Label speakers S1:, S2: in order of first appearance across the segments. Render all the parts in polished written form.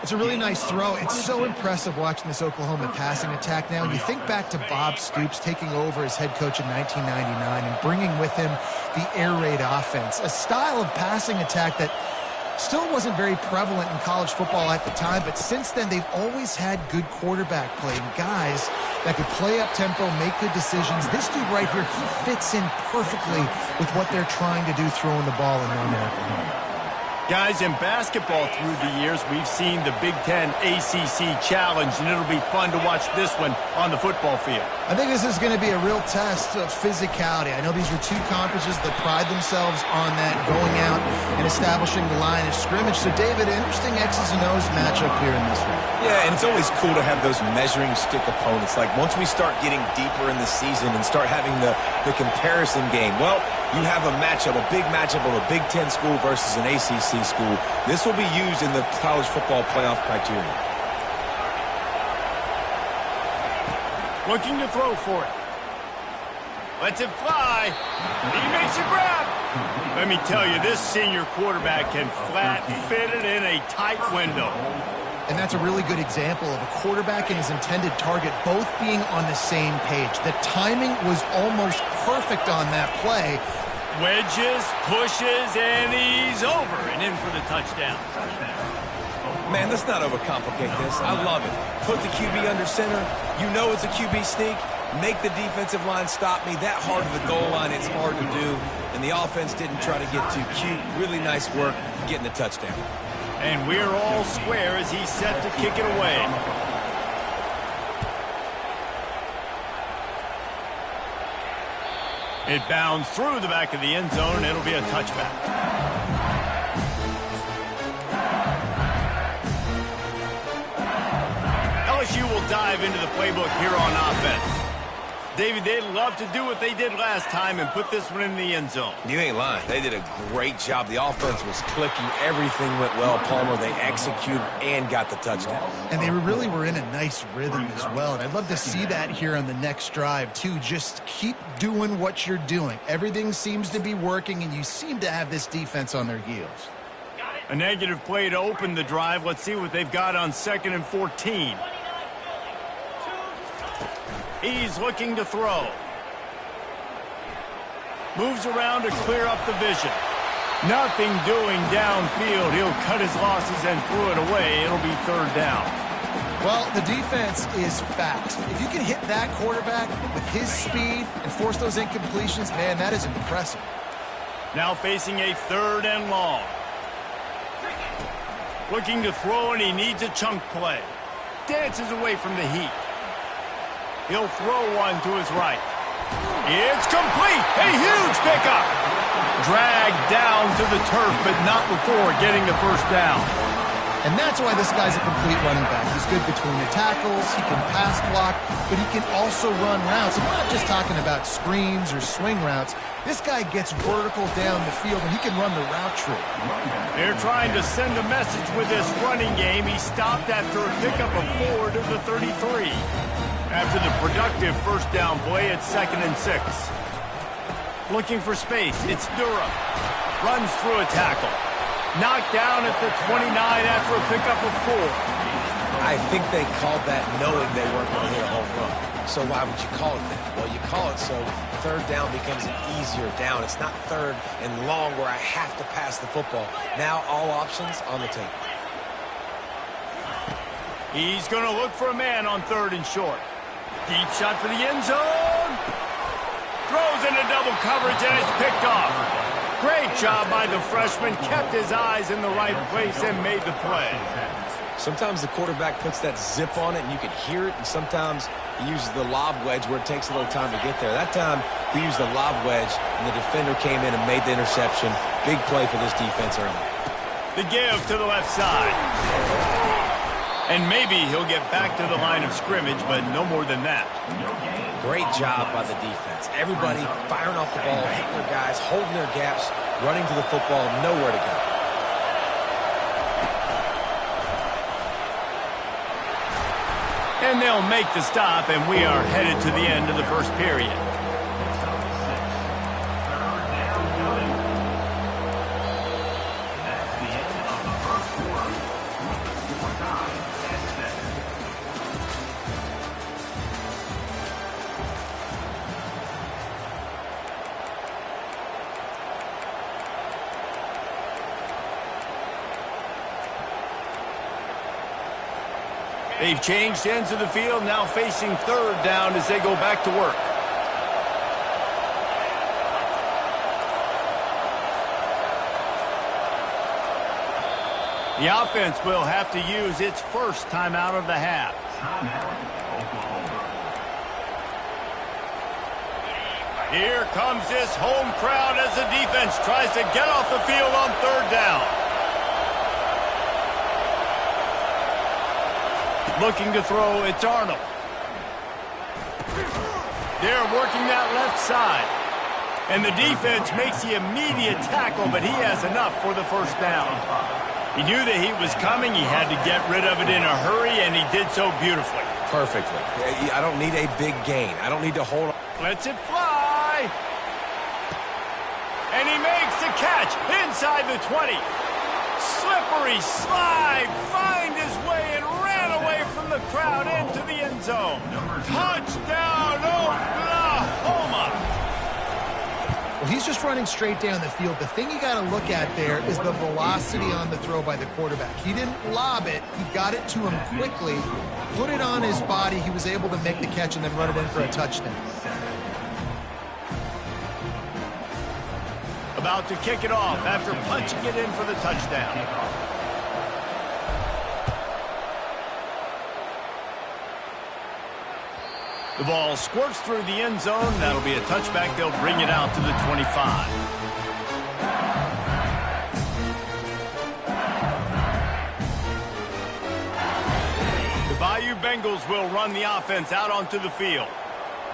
S1: It's a really nice throw. It's so impressive watching this Oklahoma passing attack now. And you think back to Bob Stoops taking over as head coach in 1999 and bringing with him the air raid offense, a style of passing attack that still wasn't very prevalent in college football at the time, but since then they've always had good quarterback play and guys that could play up tempo, make good decisions. This dude right here, he fits in perfectly with what they're trying to do throwing the ball in Norman, Oklahoma.
S2: Guys, in basketball through the years, we've seen the Big Ten ACC Challenge, and it'll be fun to watch this one on the football field.
S1: I think this is going to be a real test of physicality. I know these are two conferences that pride themselves on that, going out and establishing the line of scrimmage. So, David, interesting X's and O's matchup here in this one.
S3: Yeah, and it's always cool to have those measuring stick opponents. Like, once we start getting deeper in the season and start having the comparison game, well, you have a matchup, a big matchup of a Big Ten school versus an ACC school. This will be used in the college football playoff criteria.
S2: Looking to throw for it. Lets it fly. He makes a grab. Let me tell you, this senior quarterback can flat fit it in a tight window.
S1: And that's a really good example of a quarterback and his intended target both being on the same page. The timing was almost perfect on that play.
S2: Wedges, pushes, and he's over and in for the touchdown.
S3: Man, let's not overcomplicate this. I love it. Put the QB under center. You know it's a QB sneak. Make the defensive line stop me. That hard to the goal line, it's hard to do. And the offense didn't try to get too cute. Really nice work getting the touchdown.
S2: And we're all square as he's set to kick it away. It bounds through the back of the end zone, and it'll be a touchback. LSU will dive into the playbook here on offense. David, they'd love to do what they did last time and put this one in the end zone.
S3: You ain't lying. They did a great job. The offense was clicking. Everything went well, Palmer. They executed and got the touchdown.
S1: And they really were in a nice rhythm as well. And I'd love to see that here on the next drive, too. Just keep doing what you're doing. Everything seems to be working, and you seem to have this defense on their heels.
S2: A negative play to open the drive. Let's see what they've got on 2nd and 14. He's looking to throw. Moves around to clear up the vision. Nothing doing downfield. He'll cut his losses and throw it away. It'll be 3rd down.
S1: Well, the defense is fast. If you can hit that quarterback with his speed and force those incompletions, man, that is impressive.
S2: Now facing a 3rd and long. Looking to throw, and he needs a chunk play. Dances away from the heat. He'll throw one to his right. It's complete. A huge pickup. Dragged down to the turf, but not before getting the 1st down.
S1: And that's why this guy's a complete running back. He's good between the tackles, he can pass block, but he can also run routes. And we're not just talking about screens or swing routes. This guy gets vertical down the field, and he can run the route tree.
S2: They're trying to send a message with this running game. He stopped after a pickup of 4 to the 33. After the productive 1st down play, it's 2nd and 6. Looking for space, it's Durham. Runs through a tackle. Knocked down at the 29 after a pickup of 4.
S3: I think they called that knowing they weren't going to hit a home run. So why would you call it that? Well, you call it so 3rd down becomes an easier down. It's not 3rd and long where I have to pass the football. Now all options on the table.
S2: He's going to look for a man on 3rd and short. Deep shot for the end zone. Throws into double coverage, and it's picked off. Great job by the freshman. Kept his eyes in the right place and made the play.
S3: Sometimes the quarterback puts that zip on it, and you can hear it, and sometimes he uses the lob wedge where it takes a little time to get there. That time, he used the lob wedge, and the defender came in and made the interception. Big play for this defense early.
S2: The give to the left side. And maybe he'll get back to the line of scrimmage, but no more than that.
S3: Great job by the defense. Everybody firing off the ball, hitting their guys, holding their gaps, running to the football, nowhere to go.
S2: And they'll make the stop, and we are headed to the end of the 1st period. They've changed ends of the field, now facing third down as they go back to work. The offense will have to use its first timeout of the half. Here comes this home crowd as the defense tries to get off the field on third down. Looking to throw, it's R.N.O. They're working that left side. And the defense makes the immediate tackle, but he has enough for the first down. He knew that he was coming. He had to get rid of it in a hurry, and he did so beautifully.
S3: Perfectly. I don't need a big gain. I don't need to hold on.
S2: Lets it fly. And he makes the catch inside the 20. Slippery slide, find his way and ran away from the crowd into the end zone. Touchdown, Oklahoma!
S1: Well, he's just running straight down the field. The thing you got to look at there is the velocity on the throw by the quarterback. He didn't lob it. He got it to him quickly, put it on his body. He was able to make the catch and then run it in for a touchdown.
S2: About to kick it off after punching it in for the touchdown. The ball squirts through the end zone. That'll be a touchback. They'll bring it out to the 25. The Bayou Bengals will run the offense out onto the field.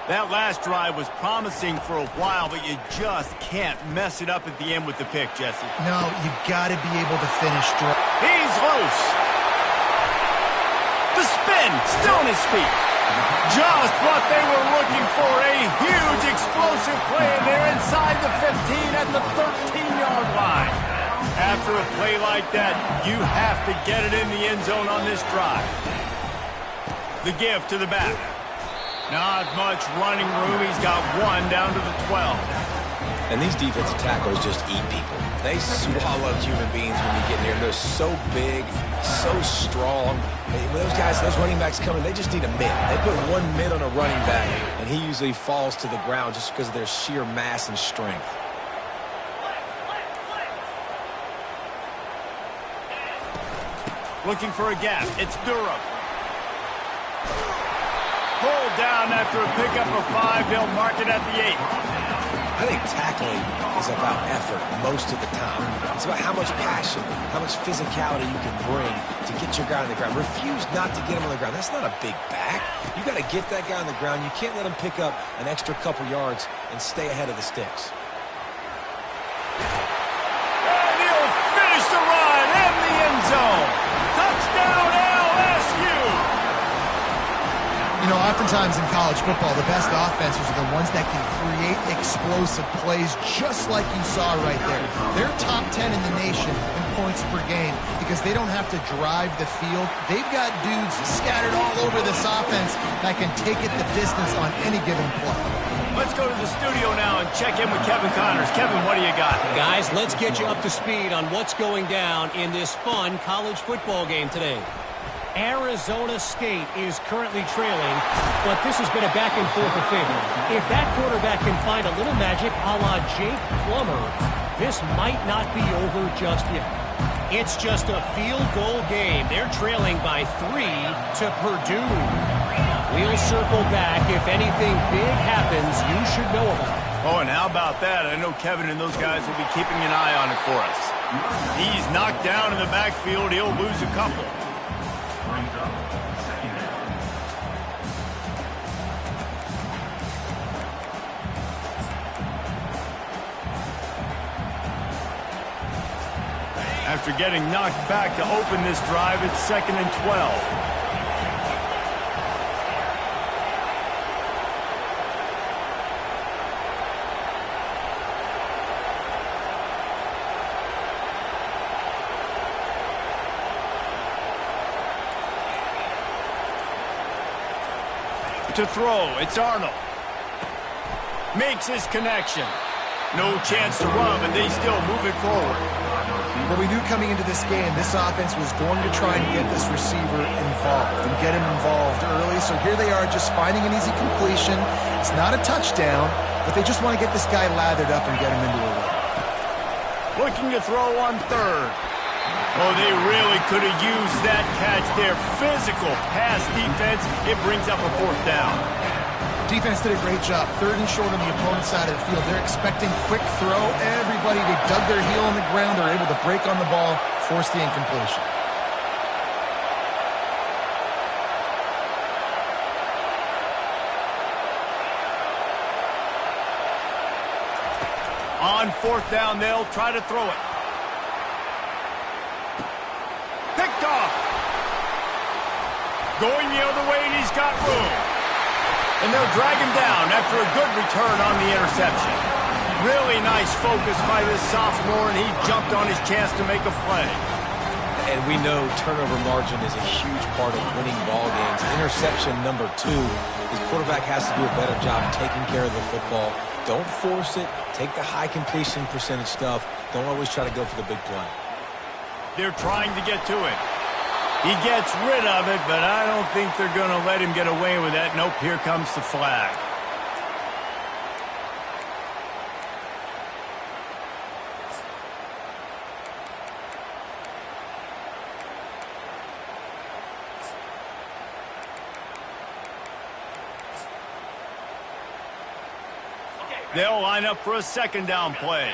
S2: That last drive was promising for a while, but you just can't mess it up at the end with the pick, Jesse.
S1: No, you got to be able to finish.
S2: He's loose. The spin, still on his feet. Just what they were looking for, a huge explosive play, and they're inside the 15 at the 13-yard line. After a play like that, you have to get it in the end zone on this drive. The give to the back. Not much running room. He's got one down to the 12.
S3: And these defensive tackles just eat people. They swallow human beings when you get near them. They're so big, so strong. When those guys, those running backs come in, they just need a mid. They put one mid on a running back, and he usually falls to the ground just because of their sheer mass and strength.
S2: Looking for a gap. It's Durham. Pulled down after a pickup of 5. They'll mark it at the 8.
S3: I think tackling is about effort most of the time. It's about how much passion, how much physicality you can bring to get your guy on the ground. Refuse not to get him on the ground. That's not a big back. You got to get that guy on the ground. You can't let him pick up an extra couple yards and stay ahead of the sticks.
S2: And he'll finish the run in the end zone. Touchdown, LSU!
S1: You know, oftentimes in college football, the best offenses are the ones that can create explosive plays just like you saw right there. They're top 10 in the nation in points per game because they don't have to drive the field. They've got dudes scattered all over this offense that can take it the distance on any given play.
S2: Let's go to the studio now and check in with Kevin Connors. Kevin, what do you got?
S4: Guys, let's get you up to speed on what's going down in this fun college football game today. Arizona State is currently trailing, but this has been a back-and-forth affair. If that quarterback can find a little magic a la Jake Plummer, this might not be over just yet. It's just a field goal game. They're trailing by 3 to Purdue. We'll circle back. If anything big happens, you should know about it.
S2: Oh, and how about that? I know Kevin and those guys will be keeping an eye on it for us. He's knocked down in the backfield. He'll lose a couple. After getting knocked back to open this drive, it's 2nd and 12. To throw, it's R.N.O. Makes his connection. No chance to run, but they still move it forward.
S1: Well, we knew coming into this game, this offense was going to try and get this receiver involved and get get him involved early. So here they are just finding an easy completion. It's not a touchdown, but they just want to get this guy lathered up and get him into a rhythm.
S2: Looking to throw on third. Oh, they really could have used that catch there. Physical pass defense. It brings up a fourth down.
S1: Defense did a great job. Third and short on the opponent's side of the field. They're expecting quick throw. Everybody, they dug their heel on the ground. They're able to break on the ball, force the incompletion.
S2: On fourth down, they'll try to throw it. Picked off. Going the other way, and he's got room. And they'll drag him down after a good return on the interception. Really nice focus by this sophomore, and he jumped on his chance to make a play.
S3: And we know turnover margin is a huge part of winning ball games. Interception number 2, his quarterback has to do a better job taking care of the football. Don't force it. Take the high completion percentage stuff. Don't always try to go for the big play.
S2: They're trying to get to it. He gets rid of it, but I don't think they're going to let him get away with that. Nope, here comes the flag. They'll line up for a second down play.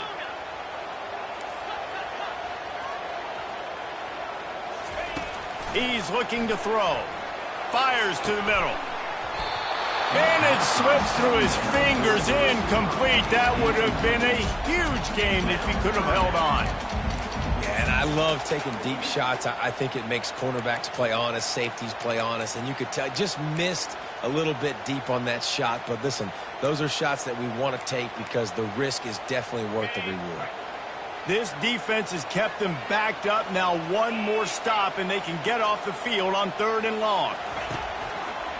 S2: He's looking to throw. Fires to the middle. And it slips through his fingers. Incomplete. That would have been a huge game if he could have held on.
S3: Yeah, and I love taking deep shots. I think it makes cornerbacks play honest, safeties play honest, and you could tell just missed a little bit deep on that shot. But listen, those are shots that we want to take because the risk is definitely worth the reward.
S2: This defense has kept them backed up. Now one more stop, and they can get off the field on third and long.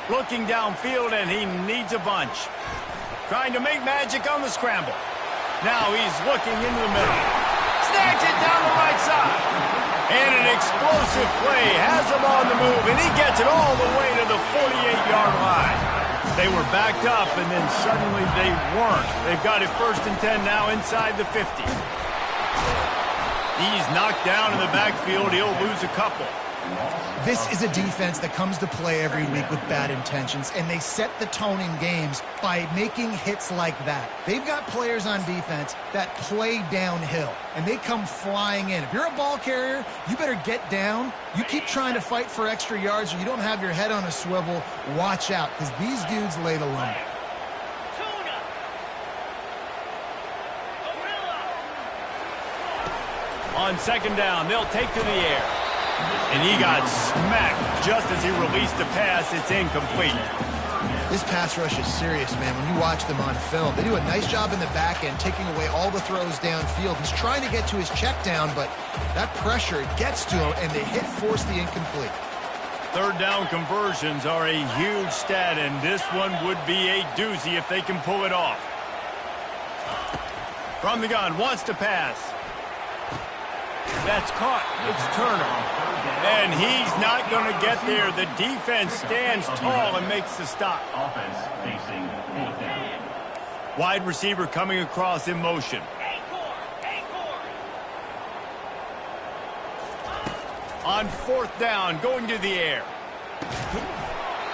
S2: Looking downfield, and he needs a bunch. Trying to make magic on the scramble. Now he's looking into the middle. Snags it down the right side. And an explosive play has him on the move, and he gets it all the way to the 48-yard line. They were backed up, and then suddenly they weren't. They've got it 1st and 10 now inside the 50. He's knocked down in the backfield. He'll lose a couple.
S1: This is a defense that comes to play every week with bad intentions, and they set the tone in games by making hits like that. They've got players on defense that play downhill, and they come flying in. If you're a ball carrier, you better get down. You keep trying to fight for extra yards, or you don't have your head on a swivel. Watch out, because these dudes lay the lumber.
S2: On second down, they'll take to the air. And he got smacked just as he released the pass. It's incomplete.
S1: This pass rush is serious, man. When you watch them on film, they do a nice job in the back end, taking away all the throws downfield. He's trying to get to his check down, but that pressure gets to him, and the hit forced the incomplete.
S2: Third down conversions are a huge stat, and this one would be a doozy if they can pull it off. From the gun, wants to pass. That's caught. It's Turner. And he's not going to get there. The defense stands tall and makes the stop. Wide receiver coming across in motion. On fourth down, going to the air.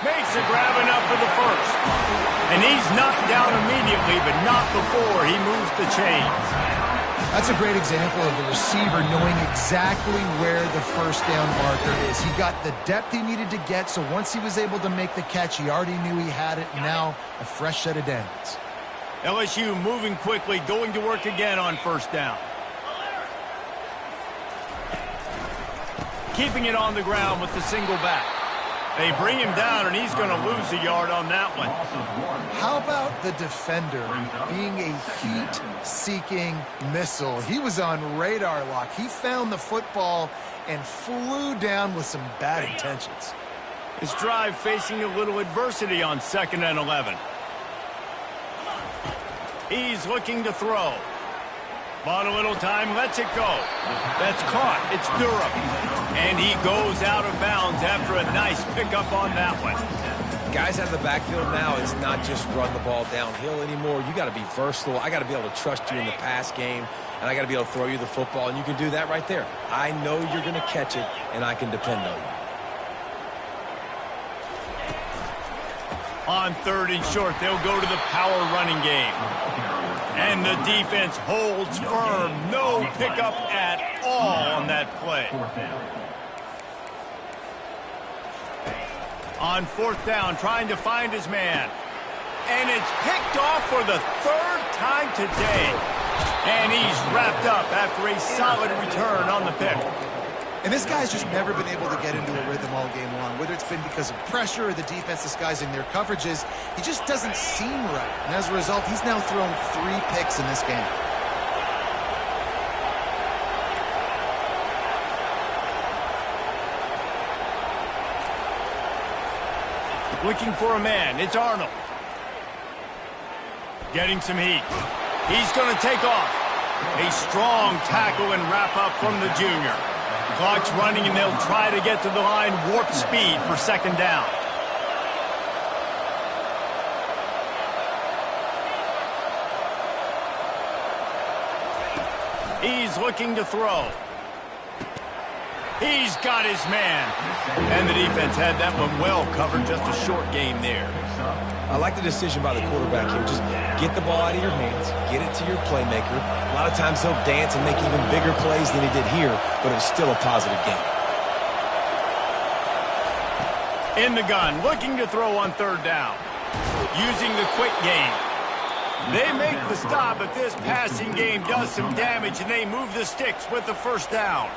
S2: Makes a grab enough for the first. And he's knocked down immediately, but not before he moves the chains.
S1: That's a great example of the receiver knowing exactly where the first down marker is. He got the depth he needed to get, so once he was able to make the catch, he already knew he had it. Now a fresh set of downs.
S2: LSU moving quickly, going to work again on first down. Keeping it on the ground with the single back. They bring him down, and he's going to lose a yard on that one.
S1: How about the defender being a heat-seeking missile? He was on radar lock. He found the football and flew down with some bad intentions.
S2: His drive facing a little adversity on 2nd and 11. He's looking to throw. Bought a little time, lets it go. That's caught. It's Durham. And he goes out of bounds after a nice pickup on that one.
S3: Guys out of the backfield now, it's not just run the ball downhill anymore. You got to be versatile. I got to be able to trust you in the pass game, and I got to be able to throw you the football, and you can do that right there. I know you're going to catch it, and I can depend on you.
S2: On 3rd and short, they'll go to the power running game. And the defense holds firm. No pickup at all on that play. On 4th down, trying to find his man. And it's picked off for the 3rd time today. And he's wrapped up after a solid return on the pick.
S1: And this guy's just never been able to get into a rhythm all game long, whether it's been because of pressure or the defense disguising their coverages. He just doesn't seem right. And as a result, he's now thrown 3 picks in this game.
S2: Looking for a man. It's R.N.O. Getting some heat. He's going to take off. A strong tackle and wrap up from the junior. Clock's running, and they'll try to get to the line warp speed for 2nd down. He's looking to throw. He's got his man. And the defense had that one well covered. Just a short game there.
S3: I like the decision by the quarterback here. Just get the ball out of your hands, get it to your playmaker. A lot of times he'll dance and make even bigger plays than he did here, but it was still a positive game.
S2: In the gun, looking to throw on 3rd down. Using the quick game. They make the stop, but this passing game does some damage, and they move the sticks with the 1st down.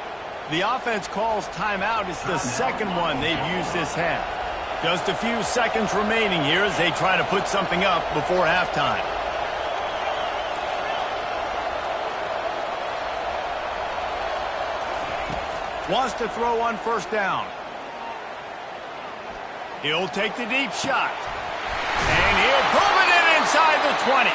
S2: The offense calls timeout. It's the 2nd one they've used this half. Just a few seconds remaining here as they try to put something up before halftime. Wants to throw on 1st down. He'll take the deep shot. And he'll pull it in inside the 20.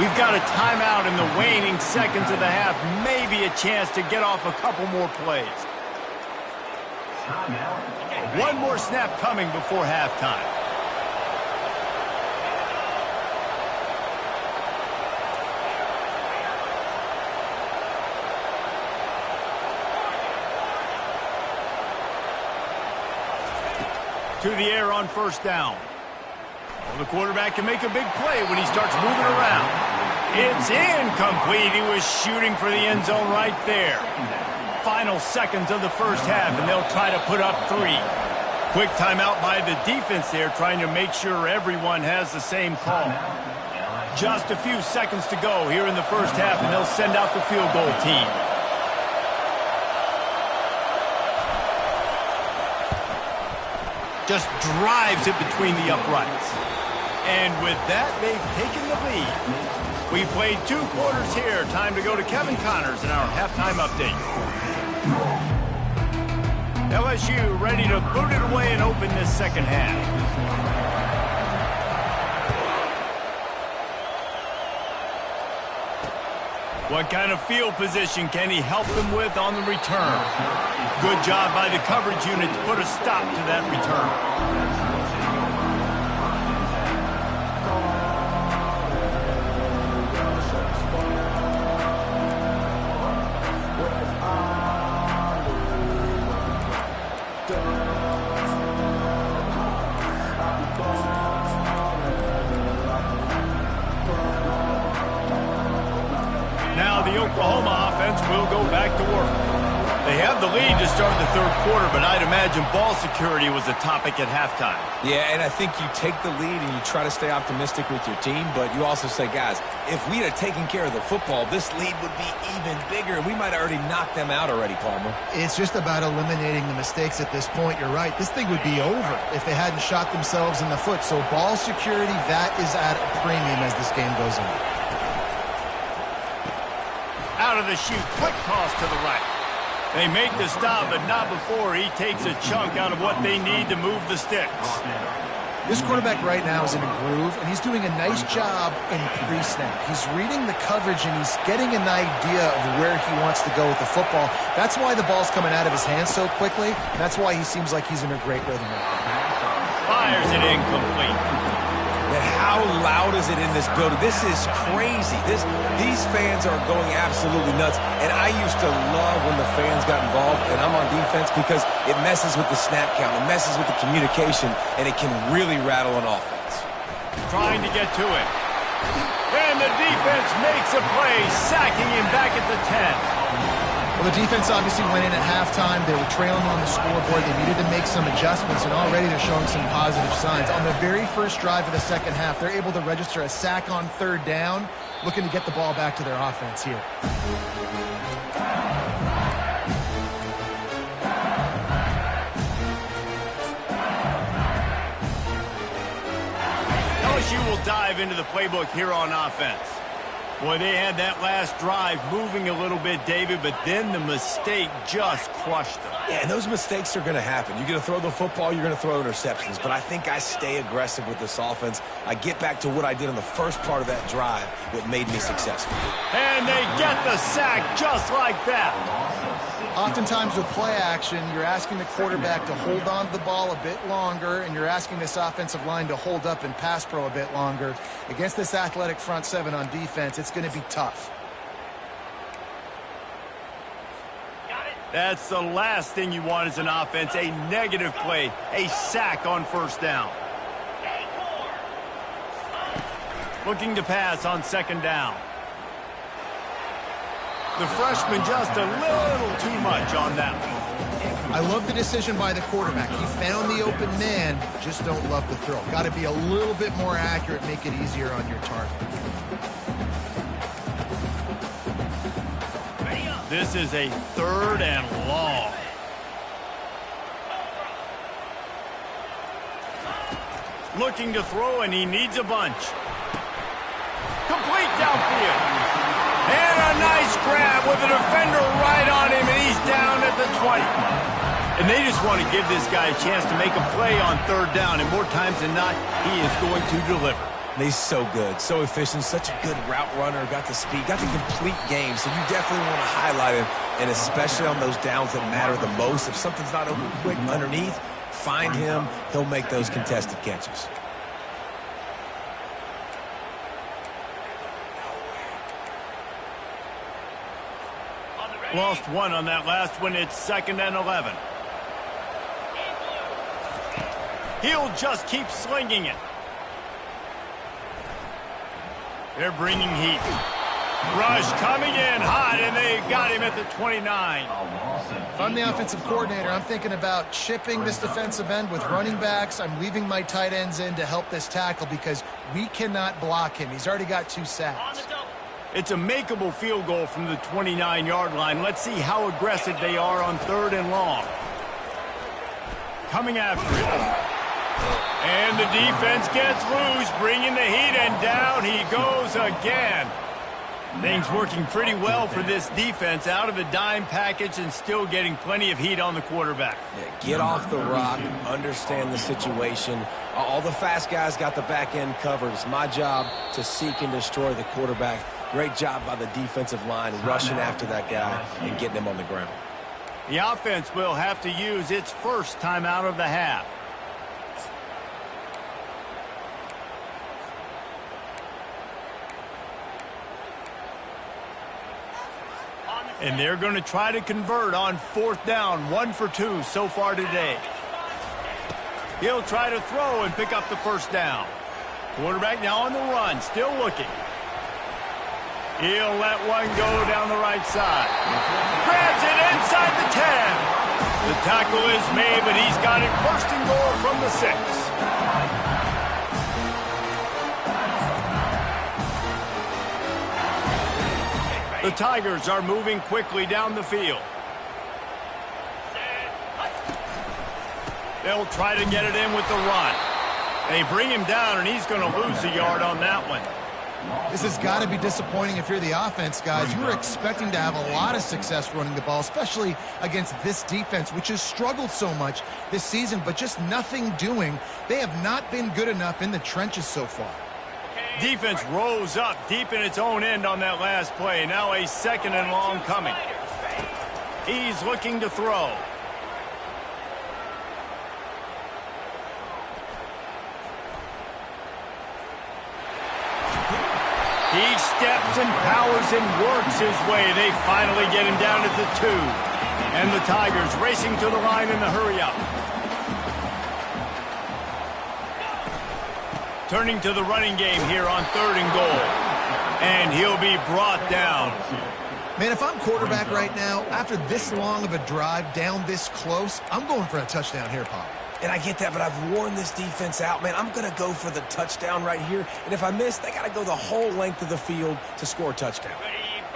S2: We've got a timeout in the waning seconds of the half. Maybe a chance to get off a couple more plays. One more snap coming before halftime. To the air on 1st down. Well, the quarterback can make a big play when he starts moving around. It's incomplete. He was shooting for the end zone right there. Final seconds of the 1st half, and they'll try to put up 3. Quick timeout by the defense there, trying to make sure everyone has the same call. Just a few seconds to go here in the 1st half, and they'll send out the field goal team. Just drives it between the uprights. And with that, they've taken the lead. We played 2 quarters here. Time to go to Kevin Connors in our halftime update. LSU ready to boot it away and open this 2nd half. What kind of field position can he help them with on the return? Good job by the coverage unit to put a stop to that return. Oklahoma offense will go back to work. They have the lead to start the 3rd quarter, but I'd imagine ball security was a topic at halftime.
S3: Yeah, and I think you take the lead and you try to stay optimistic with your team, but you also say, guys, if we had taken care of the football, this lead would be even bigger, and we might have already knocked them out already, Palmer.
S1: It's just about eliminating the mistakes at this point. You're right. This thing would be over if they hadn't shot themselves in the foot. So ball security, that is at a premium as this game goes on.
S2: Out of the chute, quick toss to the right. They make the stop, but not before he takes a chunk out of what they need to move the sticks.
S1: This quarterback right now is in a groove, and he's doing a nice job in pre-snap. He's reading the coverage, and he's getting an idea of where he wants to go with the football. That's why the ball's coming out of his hands so quickly, and that's why he seems like he's in a great rhythm right now.
S2: Fires it incomplete.
S3: Man, how loud is it in this building? This is crazy. These fans are going absolutely nuts. And I used to love when the fans got involved, and I'm on defense because it messes with the snap count, it messes with the communication, and it can really rattle an offense.
S2: Trying to get to it. And the defense makes a play, sacking him back at the 10.
S1: Well, the defense obviously went in at halftime. They were trailing on the scoreboard. They needed to make some adjustments, and already they're showing some positive signs. On the very first drive of the second half, they're able to register a sack on third down, looking to get the ball back to their offense here.
S2: LSU will dive into the playbook here on offense. Boy, they had that last drive moving a little bit, David, but then the mistake just crushed them.
S3: Yeah, and those mistakes are going to happen. You're going to throw the football, you're going to throw interceptions, but I think I stay aggressive with this offense. I get back to what I did in the first part of that drive, what made me successful.
S2: And they get the sack just like that.
S1: Oftentimes with play action, you're asking the quarterback to hold on to the ball a bit longer, and you're asking this offensive line to hold up and pass pro a bit longer. Against this athletic front seven on defense, it's going to be tough.
S2: That's the last thing you want as an offense, a negative play, a sack on first down. Looking to pass on second down. The freshman just a little too much on that one.
S1: I love the decision by the quarterback. He found the open man, just don't love the throw. Got to be a little bit more accurate, make it easier on your target.
S2: This is a third and long. Looking to throw, and he needs a bunch. Complete downfield. And a nice grab with a defender right on him, and he's down at the 20. And they just want to give this guy a chance to make a play on third down, and more times than not, he is going to deliver.
S3: He's so good, so efficient, such a good route runner, got the speed, got the complete game, so you definitely want to highlight him, and especially on those downs that matter the most. If something's not open quick underneath, find him, he'll make those contested catches.
S2: Lost one on that last one. It's 2nd and 11. He'll just keep slinging it. They're bringing heat. Rush coming in hot, and they got him at the 29.
S1: If I'm the offensive coordinator, I'm thinking about chipping this defensive end with running backs. I'm leaving my tight ends in to help this tackle because we cannot block him. He's already got 2 sacks.
S2: It's a makeable field goal from the 29-yard line. Let's see how aggressive they are on third and long. Coming after it. And the defense gets loose, bringing the heat, and down he goes again. Things working pretty well for this defense, out of the dime package and still getting plenty of heat on the quarterback.
S3: Yeah, get off the rock, understand the situation. All the fast guys got the back end covered. It's my job to seek and destroy the quarterback. Great job by the defensive line rushing after that guy and getting him on the ground.
S2: The offense will have to use its first timeout of the half. And they're going to try to convert on fourth down, 1 for 2 so far today. He'll try to throw and pick up the first down. Quarterback now on the run, still looking. He'll let one go down the right side. Grabs it inside the 10. The tackle is made, but he's got it first and goal from the 6. The Tigers are moving quickly down the field. They'll try to get it in with the run. They bring him down, and he's going to lose a yard on that one.
S1: This has got to be disappointing if you're the offense, guys. You were expecting to have a lot of success running the ball, especially against this defense, which has struggled so much this season, but just nothing doing. They have not been good enough in the trenches so far.
S2: Defense rose up deep in its own end on that last play. Now a 2nd and long coming. He's looking to throw. He steps and powers and works his way. They finally get him down at the 2. And the Tigers racing to the line in the hurry-up. Turning to the running game here on 3rd and goal. And he'll be brought down.
S1: Man, if I'm quarterback right now, after this long of a drive down this close, I'm going for a touchdown here, Pop.
S3: And I get that, but I've worn this defense out, man. I'm going to go for the touchdown right here. And if I miss, they got to go the whole length of the field to score a touchdown.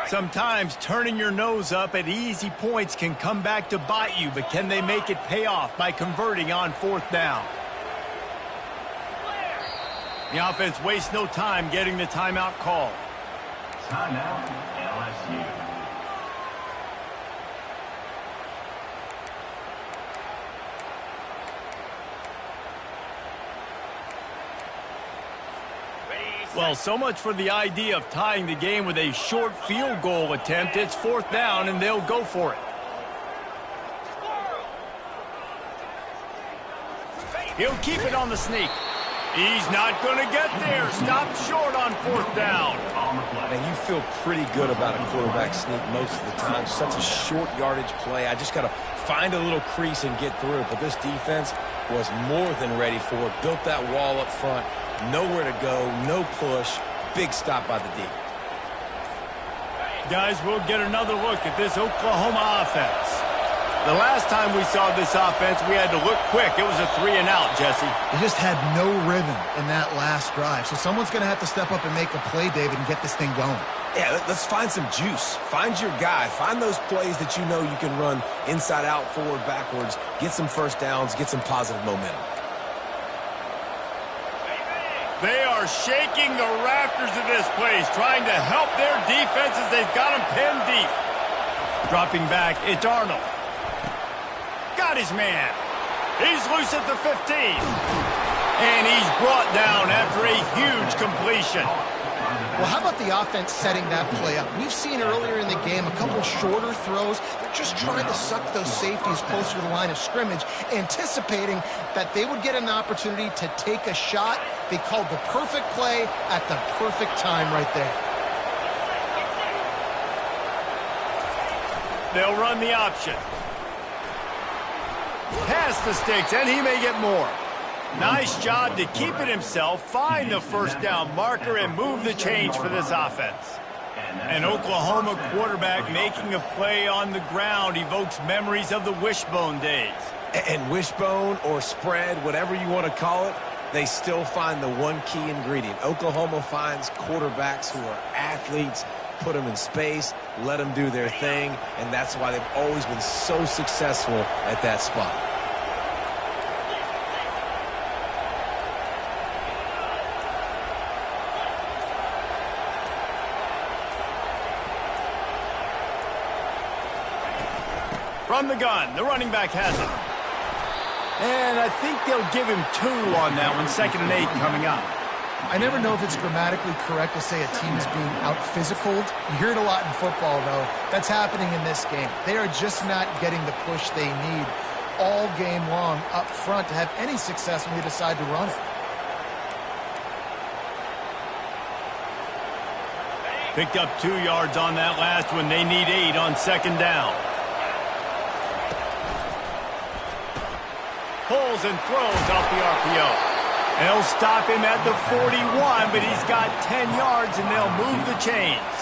S2: Sometimes turning your nose up at easy points can come back to bite you, but can they make it pay off by converting on 4th down? The offense wastes no time getting the timeout call.
S5: Timeout, LSU.
S2: Well, so much for the idea of tying the game with a short field goal attempt. It's 4th down, and they'll go for it. He'll keep it on the sneak. He's not going to get there. Stopped short on 4th down.
S3: And you feel pretty good about a quarterback sneak most of the time. Such a short yardage play. I just got to find a little crease and get through it. But this defense was more than ready for it. Built that wall up front. Nowhere to go, no push, big stop by the D.
S2: Guys, we'll get another look at this Oklahoma offense. The last time we saw this offense, we had to look quick. It was a 3 and out, Jesse.
S1: They just had no rhythm in that last drive. So someone's going to have to step up and make a play, David, and get this thing going.
S3: Yeah, let's find some juice. Find your guy. Find those plays that you know you can run inside out, forward, backwards. Get some first downs, get some positive momentum.
S2: They are shaking the rafters of this place, trying to help their defense as they've got them pinned deep. Dropping back, it's R.N.O. Got his man. He's loose at the 15. And he's brought down after a huge completion.
S1: Well, how about the offense setting that play up? We've seen earlier in the game a couple shorter throws. They're just trying to suck those safeties closer to the line of scrimmage, anticipating that they would get an opportunity to take a shot. They called the perfect play at the perfect time right there.
S2: They'll run the option. Past the sticks, and he may get more. Nice job to keep it himself, find the first down marker, and move the change for this offense. An Oklahoma quarterback making a play on the ground evokes memories of the wishbone days.
S3: And wishbone or spread, whatever you want to call it, they still find the one key ingredient. Oklahoma finds quarterbacks who are athletes, put them in space, let them do their thing, and that's why they've always been so successful at that spot.
S2: From the gun, the running back has it. And I think they'll give him 2 on that one. 2nd and 8 coming up.
S1: I never know if it's grammatically correct to say a team is being out-physicaled. You hear it a lot in football, though. That's happening in this game. They are just not getting the push they need all game long up front to have any success when they decide to run it.
S2: Picked up 2 yards on that last one. They need 8 on 2nd down. Pulls and throws off the RPO. They'll stop him at the 41, but he's got 10 yards, and they'll move the chains.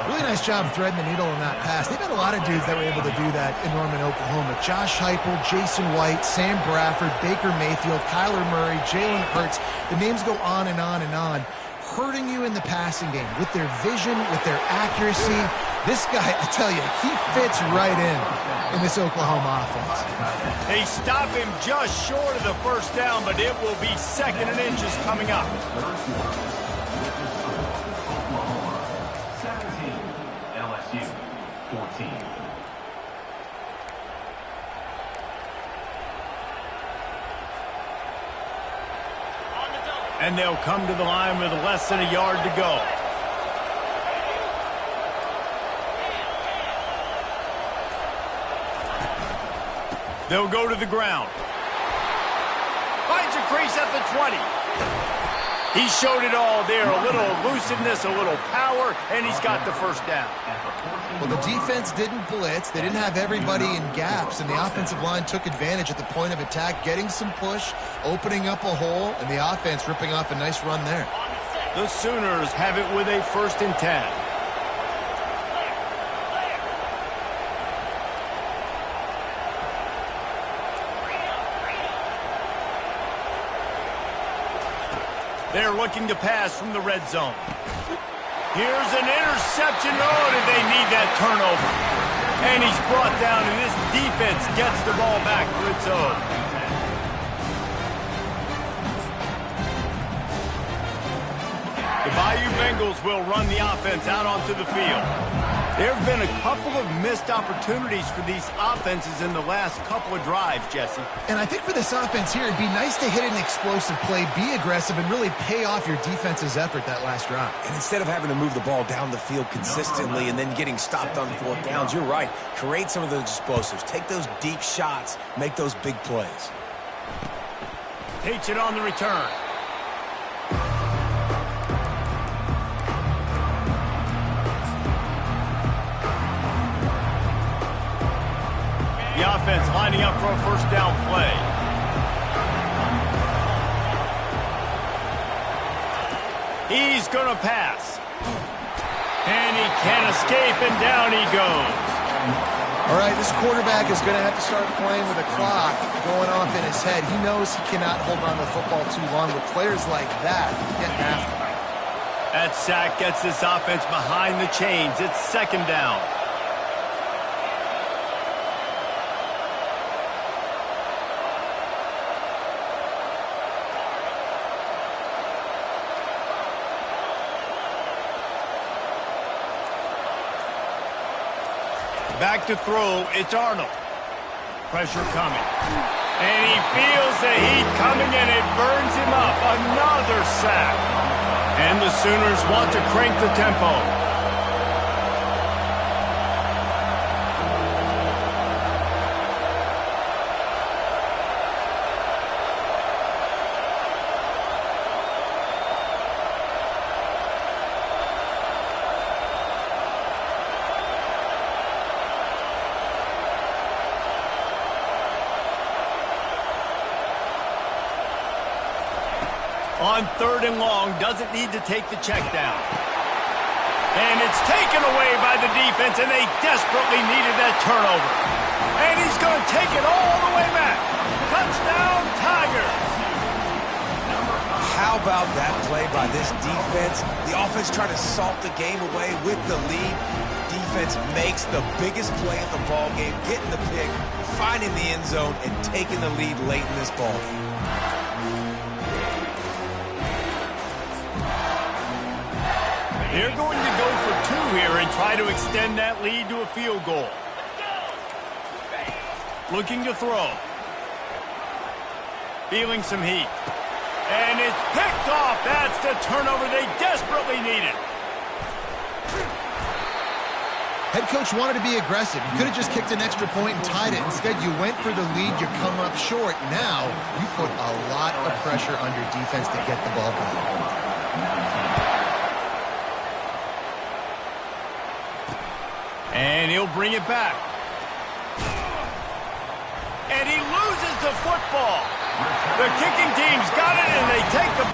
S1: Really nice job threading the needle on that pass. They've had a lot of dudes that were able to do that in Norman, Oklahoma. Josh Heupel, Jason White, Sam Bradford, Baker Mayfield, Kyler Murray, Jalen Hurts. The names go on and on and on. Hurting you in the passing game with their vision, with their accuracy. This guy, I tell you, he fits right in this Oklahoma offense.
S2: They stop him just short of the first down, but it will be 2nd and inches coming up. And they'll come to the line with less than a yard to go. They'll go to the ground. Finds a crease at the 20. He showed it all there. A little elusiveness, a little power, and he's got the first down.
S1: Well, the defense didn't blitz. They didn't have everybody in gaps, and the offensive line took advantage at the point of attack, getting some push, opening up a hole, and the offense ripping off a nice run there.
S2: The Sooners have it with a 1st and 10. They're looking to pass from the red zone. Here's an interception. Oh, did they need that turnover? And he's brought down, and this defense gets the ball back for its own. The Bayou Bengals will run the offense out onto the field. There have been a couple of missed opportunities for these offenses in the last couple of drives, Jesse.
S1: And I think for this offense here, it'd be nice to hit an explosive play, be aggressive, and really pay off your defense's effort that last drive.
S3: And instead of having to move the ball down the field consistently and then getting stopped on 4th downs, you're right. Create some of those explosives. Take those deep shots. Make those big plays.
S2: Takes it on the return. The offense lining up for a 1st down play. He's going to pass. And he can't escape, and down he goes.
S1: All right, this quarterback is going to have to start playing with a clock going off in his head. He knows he cannot hold on to the football too long with players like that getting after him.
S2: That sack gets this offense behind the chains. It's 2nd down. Back to throw, it's R.N.O. Pressure coming. And he feels the heat coming, and it burns him up. Another sack. And the Sooners want to crank the tempo. On 3rd and long, doesn't need to take the check down. And it's taken away by the defense, and they desperately needed that turnover. And he's going to take it all the way back. Touchdown, Tigers!
S3: How about that play by this defense? The offense tried to salt the game away with the lead. Defense makes the biggest play of the ball game, getting the pick, finding the end zone, and taking the lead late in this ball game.
S2: They're going to go for 2 here and try to extend that lead to a field goal. Looking to throw. Feeling some heat. And it's picked off. That's the turnover they desperately needed.
S1: Head coach wanted to be aggressive. You could have just kicked an extra point and tied it. Instead, you went for the lead. You come up short. Now, you put a lot of pressure on your defense to get the ball back.
S2: And he'll bring it back. And he loses the football. The kicking team's got it, and they take the...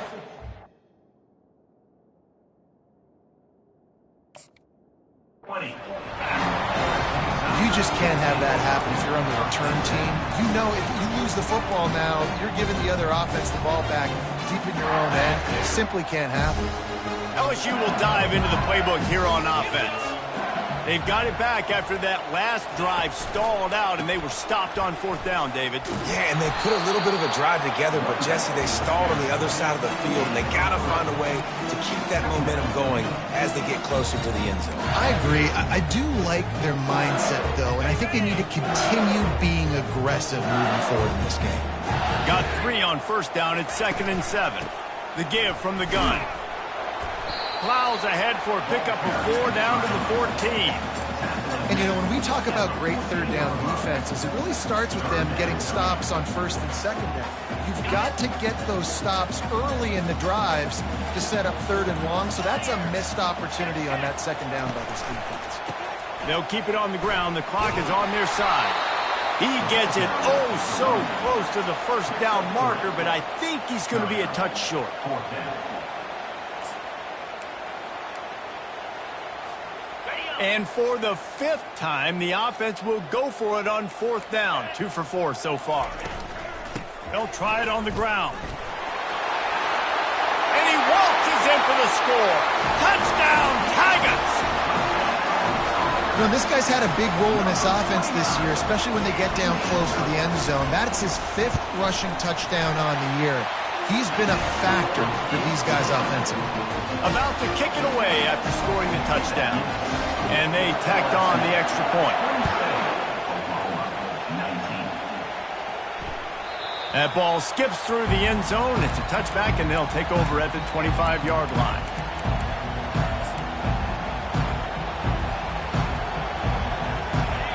S1: You just can't have that happen if you're on the return team. You know if you lose the football now, you're giving the other offense the ball back deep in your own end. It simply can't happen.
S2: LSU will dive into the playbook here on offense. They've got it back after that last drive stalled out, and they were stopped on 4th down, David.
S3: Yeah, and they put a little bit of a drive together, but, Jesse, they stalled on the other side of the field, and they got to find a way to keep that momentum going as they get closer to the end zone.
S1: I agree. I do like their mindset, though, and I think they need to continue being aggressive moving forward in this game.
S2: Got 3 on 1st down. It's 2nd and 7. The give from the gun. Plows ahead for a pickup of 4 down to the 14.
S1: And, you know, when we talk about great third down defenses, it really starts with them getting stops on first and second down. You've got to get those stops early in the drives to set up third and long, so that's a missed opportunity on that second down by this defense.
S2: They'll keep it on the ground. The clock is on their side. He gets it oh so close to the first down marker, but I think he's going to be a touch short. And for the 5th time, the offense will go for it on 4th down. 2 for 4 so far. They'll try it on the ground. And he waltzes in for the score. Touchdown, Tigers!
S1: You know, this guy's had a big role in this offense this year, especially when they get down close to the end zone. That's his 5th rushing touchdown on the year. He's been a factor for these guys offensively.
S2: About to kick it away after scoring the touchdown. And they tacked on the extra point. That ball skips through the end zone. It's a touchback, and they'll take over at the 25-yard line.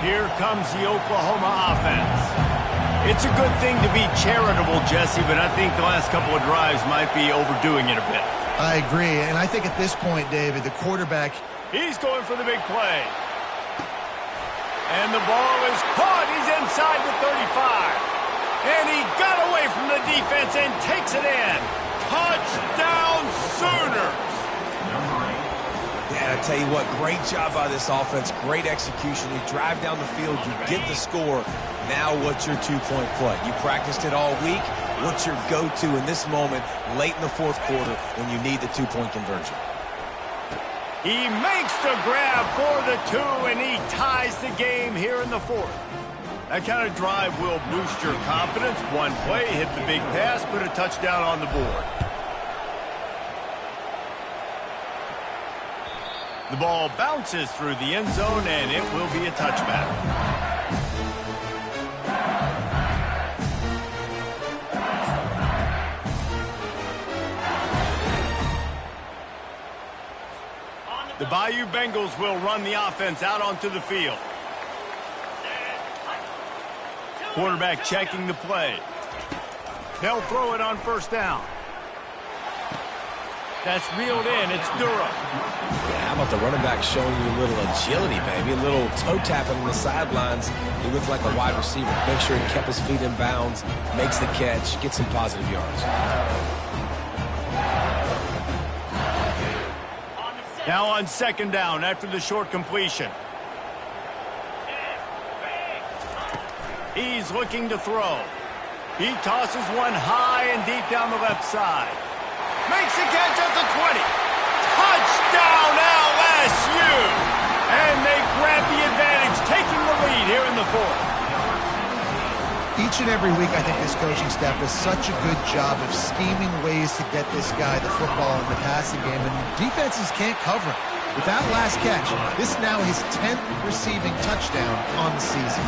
S2: Here comes the Oklahoma offense. It's a good thing to be charitable, Jesse, but I think the last couple of drives might be overdoing it a bit.
S1: I agree, and I think at this point, David, the quarterback...
S2: He's going for the big play. And the ball is caught. He's inside the 35. And he got away from the defense and takes it in. Touchdown, Sooners!
S3: Yeah, I tell you what, great job by this offense. Great execution. You drive down the field, you get the score. Now what's your two-point play? You practiced it all week. What's your go-to in this moment late in the 4th quarter when you need the two-point conversion?
S2: He makes the grab for the 2, and he ties the game here in the 4th. That kind of drive will boost your confidence. One play, hit the big pass, put a touchdown on the board. The ball bounces through the end zone, and it will be a touchback. The Bayou Bengals will run the offense out onto the field. Quarterback checking the play. They'll throw it on first down. That's reeled in. It's Durham.
S3: Yeah, how about the running back showing you a little agility, baby? A little toe tapping on the sidelines. He looked like a wide receiver. Make sure he kept his feet in bounds, makes the catch, gets some positive yards.
S2: Now on second down after the short completion. He's looking to throw. He tosses one high and deep down the left side. Makes the catch at the 20. Touchdown LSU! And they grab the advantage, taking the lead here in the 4th.
S1: Each and every week, I think this coaching staff does such a good job of scheming ways to get this guy the football in the passing game, and defenses can't cover him. With that last catch, this is now his 10th receiving touchdown on the season.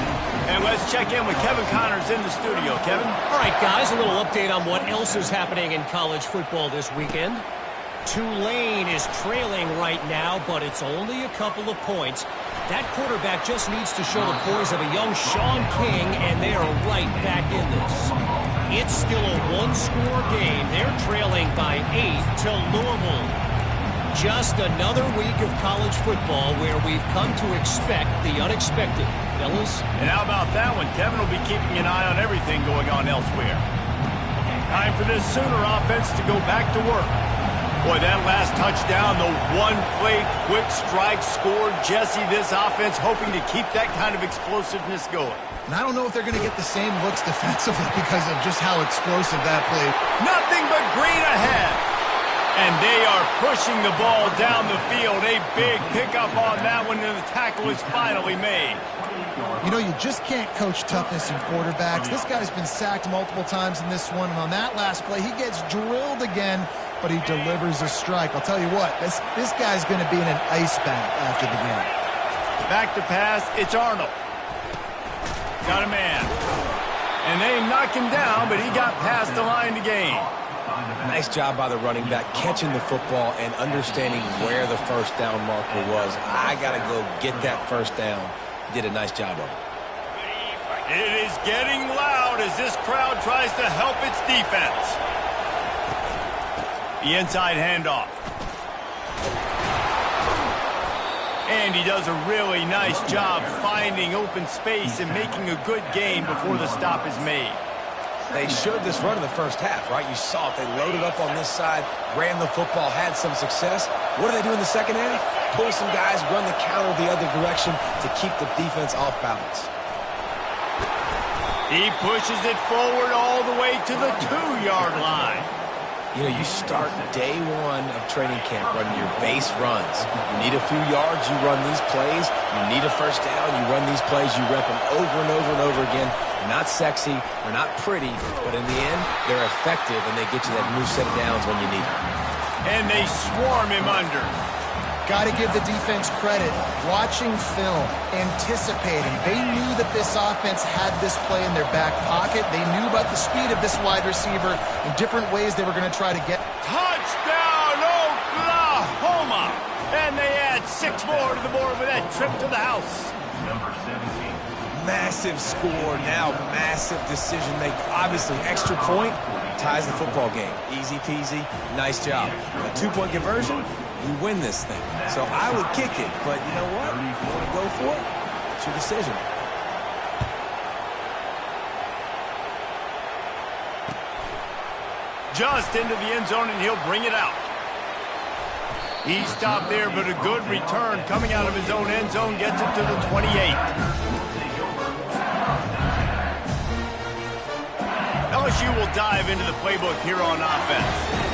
S2: And let's check in with Kevin Connors in the studio. Kevin?
S4: All right, guys, a little update on what else is happening in college football this weekend. Tulane is trailing right now, but it's only a couple of points. That quarterback just needs to show the poise of a young Sean King, and they are right back in this. It's still a one-score game. They're trailing by 8 to Louisville. Just another week of college football where we've come to expect the unexpected, fellas.
S2: And how about that one? Kevin will be keeping an eye on everything going on elsewhere. Time for this Sooner offense to go back to work. Boy, that last touchdown, the one-play quick strike scored. Jesse, this offense hoping to keep that kind of explosiveness going.
S1: And I don't know if they're going to get the same looks defensively because of just how explosive that play.
S2: Nothing but green ahead. And they are pushing the ball down the field. A big pickup on that one, and the tackle is finally made.
S1: You know, you just can't coach toughness in quarterbacks. This guy's been sacked multiple times in this one, and on that last play, he gets drilled again, but he delivers a strike. I'll tell you what, this guy's going to be in an ice bath after the game.
S2: Back to pass, it's R.N.O. Got a man. And they knock him down, but he got past the line to gain.
S3: Nice job by the running back, catching the football and understanding where the first down marker was. I got to go get that first down. He did a nice job of it.
S2: It is getting loud as this crowd tries to help its defense. The inside handoff. And he does a really nice job finding open space and making a good gain before the stop is made.
S3: They showed this run in the first half, right? You saw it. They loaded up on this side, ran the football, had some success. What do they do in the second half? Pull some guys, run the counter the other direction to keep the defense off balance.
S2: He pushes it forward all the way to the 2-yard line.
S3: You know, you start day one of training camp running your base runs. You need a few yards, you run these plays. You need a first down, you run these plays. You rep them over and over and over again. They're not sexy, they're not pretty, but in the end, they're effective, and they get you that new set of downs when you need them.
S2: And they swarm him under.
S1: Got to give the defense credit. Watching film, anticipating. They knew that this offense had this play in their back pocket. They knew about the speed of this wide receiver in different ways they were going to try to get.
S2: Touchdown, Oklahoma! And they add 6 more to the board with that trip to the house.
S5: Number 17.
S3: Massive score, now massive decision making. Obviously, extra point ties the football game. Easy peasy, nice job. A 2-point conversion, you win this thing. So I would kick it, but you know what? You want to go for it? It's your decision.
S2: Just into the end zone, and he'll bring it out. He stopped there, but a good return coming out of his own end zone gets it to the 28. LSU will dive into the playbook here on offense.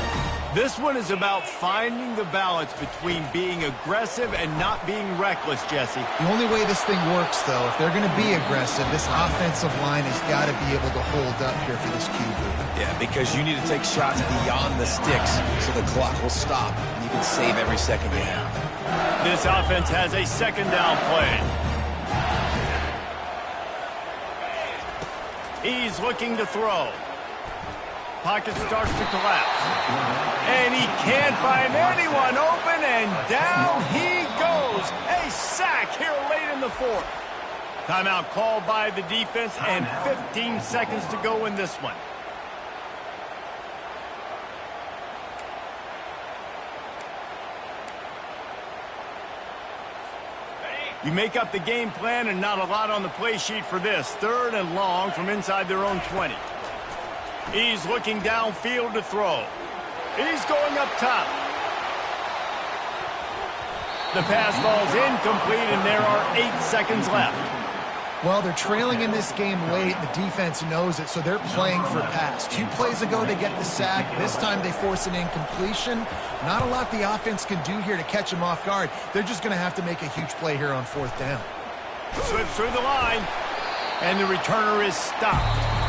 S2: This one is about finding the balance between being aggressive and not being reckless, Jesse.
S1: The only way this thing works, though, if they're going to be aggressive, this offensive line has got to be able to hold up here for this QB.
S3: Yeah, because you need to take shots beyond the sticks so the clock will stop and you can save every second you have.
S2: This offense has a second down play. He's looking to throw. Pocket starts to collapse. And he can't find anyone open, and down he goes. A sack here late in the 4th. Timeout called by the defense, and 15 seconds to go in this one. You make up the game plan, and not a lot on the play sheet for this. 3rd and long from inside their own 20. He's looking downfield to throw. He's going up top. The pass ball's incomplete, and there are 8 seconds left.
S1: Well, they're trailing in this game late. The defense knows it, so they're playing for a pass. 2 plays ago, they get the sack. This time, they force an incompletion. Not a lot the offense can do here to catch them off guard. They're just going to have to make a huge play here on 4th down.
S2: Slips through the line, and the returner is stopped.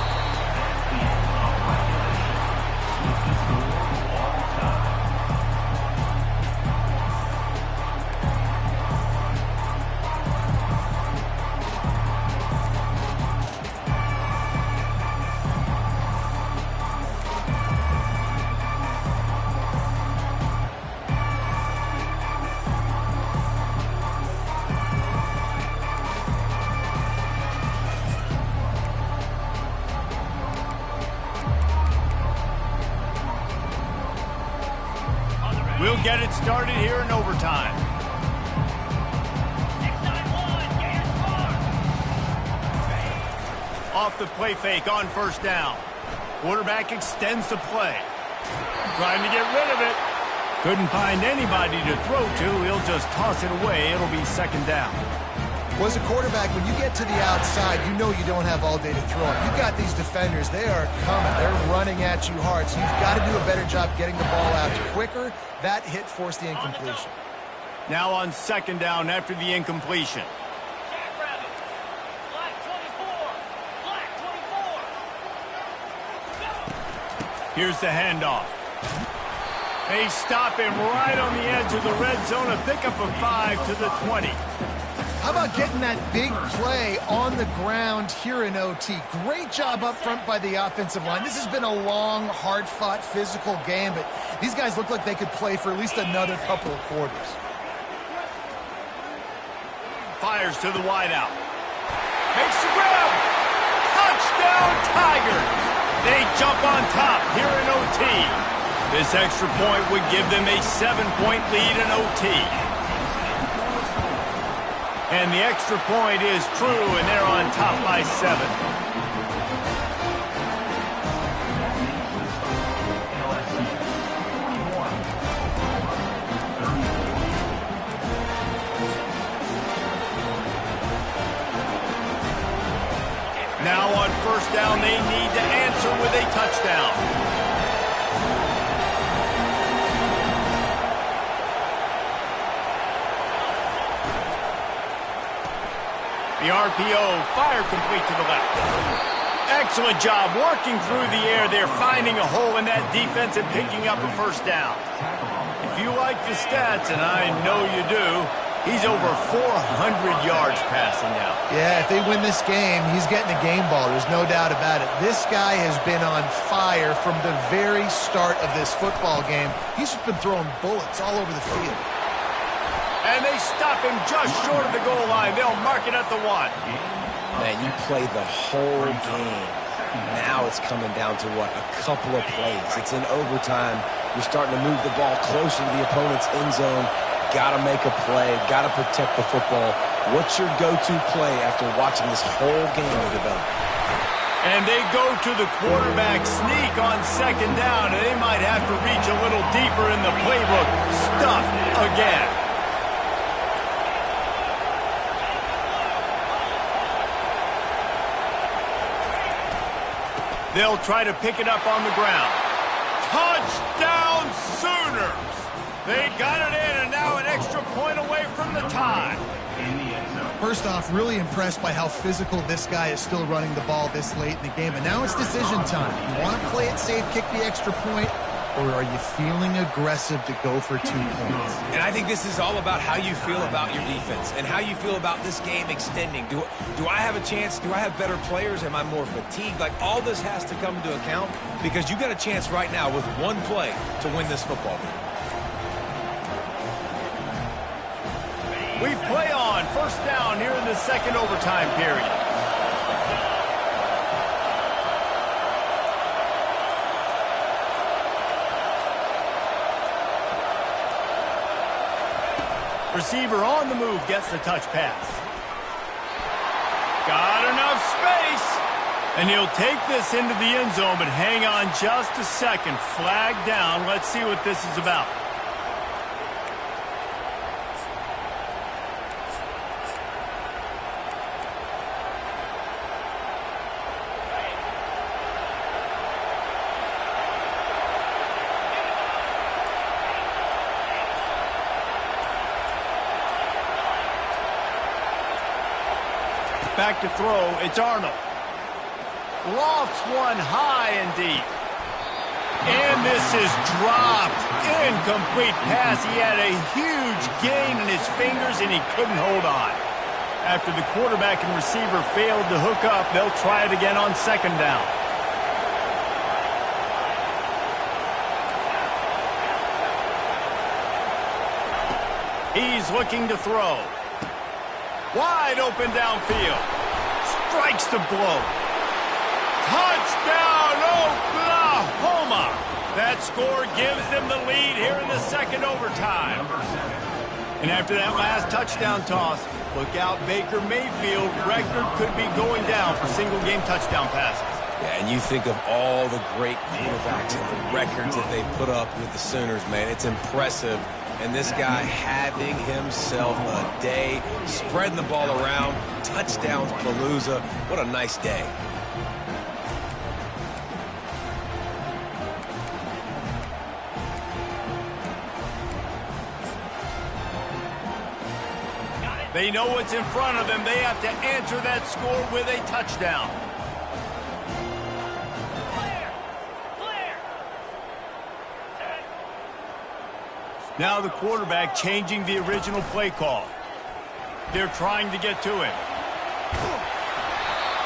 S2: We'll get it started here in overtime. Off the play fake on 1st down. Quarterback extends the play. Trying to get rid of it. Couldn't find anybody to throw to. He'll just toss it away. It'll be 2nd down.
S1: Well, as a quarterback, when you get to the outside, you know you don't have all day to throw it. You've got these defenders. They are coming. They're running at you hard. So you've got to do a better job getting the ball out quicker. That hit forced the incompletion.
S2: Now on 2nd down after the incompletion. Here's the handoff. They stop him right on the edge of the red zone. A pickup of 5 to the 20.
S1: How about getting that big play on the ground here in OT? Great job up front by the offensive line. This has been a long, hard-fought, physical game, but these guys look like they could play for at least another couple of quarters.
S2: Fires to the wideout. Makes the grab. Touchdown, Tigers. They jump on top here in OT. This extra point would give them a 7-point lead in OT. And the extra point is true, and they're on top by 7. Now on first down, they need to answer with a touchdown. The RPO, fire complete to the left. Excellent job working through the air there, finding a hole in that defense and picking up a first down. If you like the stats, and I know you do, he's over 400 yards passing now.
S1: Yeah, if they win this game, he's getting a game ball. There's no doubt about it. This guy has been on fire from the very start of this football game. He's just been throwing bullets all over the field.
S2: And they stop him just short of the goal line. They'll mark it at the 1.
S3: Man, you play the whole game. Now it's coming down to, what, a couple of plays. It's in overtime. You're starting to move the ball closer to the opponent's end zone. Got to make a play. Got to protect the football. What's your go-to play after watching this whole game develop?
S2: And they go to the quarterback sneak on second down, and they might have to reach a little deeper in the playbook. Stuff again. They'll try to pick it up on the ground. Touchdown, Sooners! They got it in, and now an extra point away from the tie.
S1: First off, really impressed by how physical this guy is still running the ball this late in the game. And now it's decision time. You want to play it safe, kick the extra point, or are you feeling aggressive to go for 2 points?
S3: And I think this is all about how you feel about your defense and how you feel about this game extending. Do I have a chance? Do I have better players? Am I more fatigued? Like, all this has to come into account because you got a chance right now with one play to win this football game.
S2: We play on first down here in the second overtime period. Receiver on the move gets the touch pass. Got enough space. And he'll take this into the end zone, but hang on just a second. Flag down. Let's see what this is about. Back to throw, it's R.N.O. Lofts one high and deep. And this is dropped. Incomplete pass. He had a huge gain in his fingers, and he couldn't hold on. After the quarterback and receiver failed to hook up, they'll try it again on second down. He's looking to throw. Wide open downfield. Strikes the blow. Touchdown, Oklahoma! That score gives them the lead here in the second overtime. And after that last touchdown toss, look out, Baker Mayfield. Record could be going down for single-game touchdown passes.
S3: Yeah, and you think of all the great quarterbacks and the records that they put up with the Sooners, man. It's impressive. And this guy having himself a day, spreading the ball around, touchdowns, Palooza. What a nice day.
S2: They know what's in front of them. They have to answer that score with a touchdown. Now the quarterback changing the original play call. They're trying to get to him.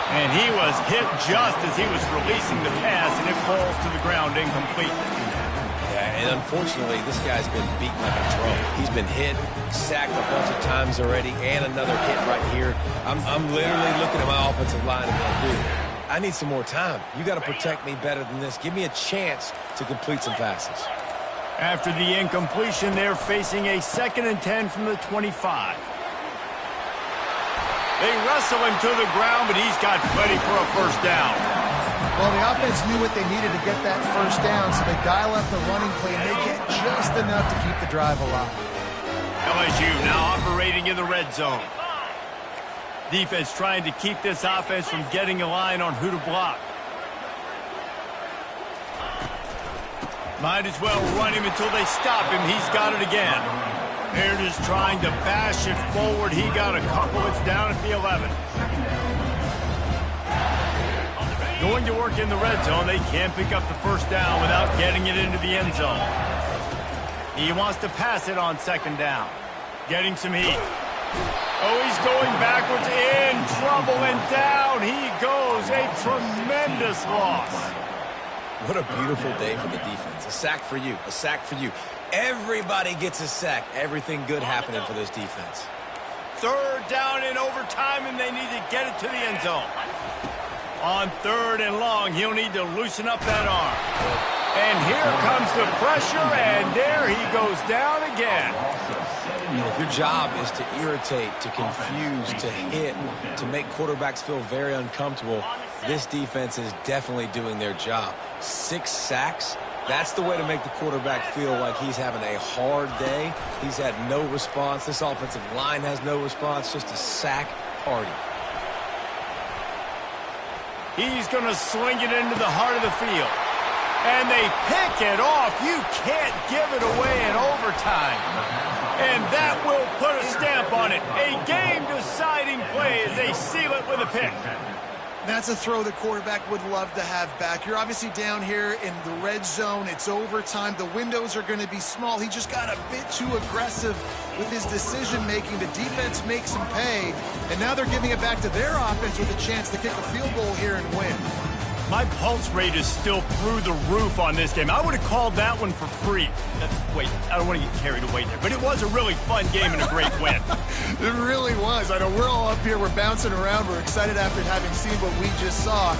S2: And he was hit just as he was releasing the pass, and it falls to the ground incomplete.
S3: Yeah, and unfortunately, this guy's been beaten like a drum. He's been hit, sacked a bunch of times already, and another hit right here. I'm literally looking at my offensive line and going, dude, I need some more time. You got to protect me better than this. Give me a chance to complete some passes.
S2: After the incompletion, they're facing a 2nd and 10 from the 25. They wrestle him to the ground, but he's got plenty for a first down.
S1: Well, the offense knew what they needed to get that first down, so they dial up the running play, and they get just enough to keep the drive alive.
S2: LSU now operating in the red zone. Defense trying to keep this offense from getting a line on who to block. Might as well run him until they stop him. He's got it again. Baird is trying to bash it forward. He got a couple. It's down at the 11. Going to work in the red zone. They can't pick up the first down without getting it into the end zone. He wants to pass it on 2nd down. Getting some heat. Oh, he's going backwards, in trouble, and down he goes. A tremendous loss.
S3: What a beautiful day for the defense. A sack for you. A sack for you. Everybody gets a sack. Everything good happening for this defense.
S2: 3rd down in overtime, and they need to get it to the end zone. On 3rd and long, he'll need to loosen up that arm. And here comes the pressure, and there he goes down again.
S3: You know, if your job is to irritate, to confuse, to hit, to make quarterbacks feel very uncomfortable, this defense is definitely doing their job. 6 sacks. That's the way to make the quarterback feel like he's having a hard day. He's had no response. This offensive line has no response. Just a sack party.
S2: He's going to swing it into the heart of the field. And they pick it off. You can't give it away in overtime. And that will put a stamp on it. A game-deciding play as they seal it with a pick.
S1: That's a throw the quarterback would love to have back. You're obviously down here in the red zone. It's overtime. The windows are going to be small. He just got a bit too aggressive with his decision-making. The defense makes him pay, and now they're giving it back to their offense with a chance to kick a field goal here and win.
S2: My pulse rate is still through the roof on this game. I would have called that one for free. Wait, I don't want to get carried away there, but it was a really fun game and a great win.
S1: It really was. I know we're all up here. We're bouncing around. We're excited after having seen what we just saw.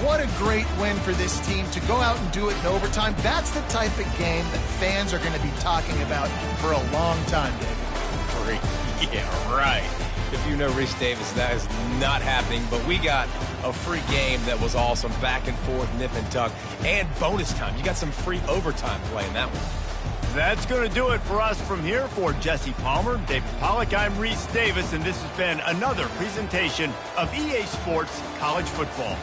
S1: What a great win for this team to go out and do it in overtime. That's the type of game that fans are going to be talking about for a long time, David.
S2: Yeah, right.
S3: If you know Reese Davis, that is not happening. But we got a free game that was awesome. Back and forth, nip and tuck. And bonus time. You got some free overtime play in that one.
S2: That's going to do it for us from here. For Jesse Palmer, David Pollack, I'm Reese Davis, and this has been another presentation of EA Sports College Football.